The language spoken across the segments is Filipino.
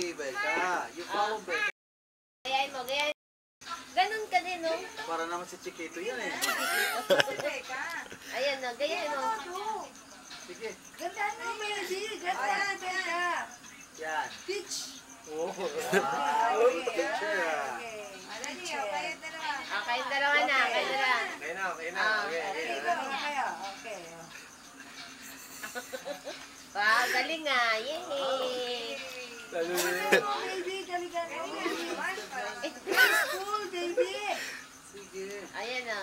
Becca. Yung pa mo, Becca. Gayain mo, gayain. Ganun ka din, no? Para naman si Chiquito yan eh. Ayan na, gayain mo. Sige. Gandaan mo, Melody. Gandaan, Becca. Yan. Pitch. Oh. Picture ah. Kayong dalawa na, kayong dalawa. Okay na. Okay, kayo. Okay. Wow, galing ah. Yay! Baby, galingan mo. School, baby. Sige. Ayan na,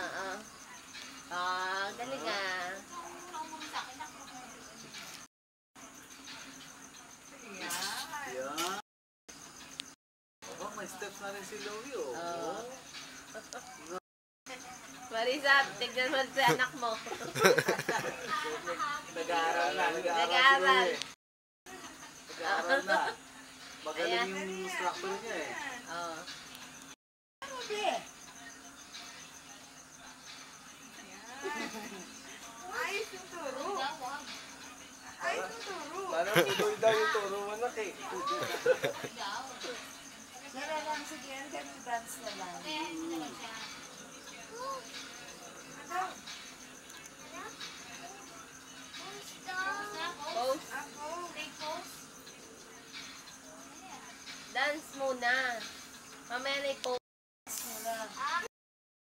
galing ah. Yan. Oh, may steps na rin si Louie oh. Marisa, tignan mo sa anak mo. Nag-aaral na. Nag-aaral. Nag-aaral na. Magaling yung instructor niya eh. Oo. Ayos yung turo. Ayos yung turo. Parang tuloy daw yung turo mo na eh. Sana lang, sige, ang ganun dance na lang. Pose. Dance muna. Mamaya na i-pose.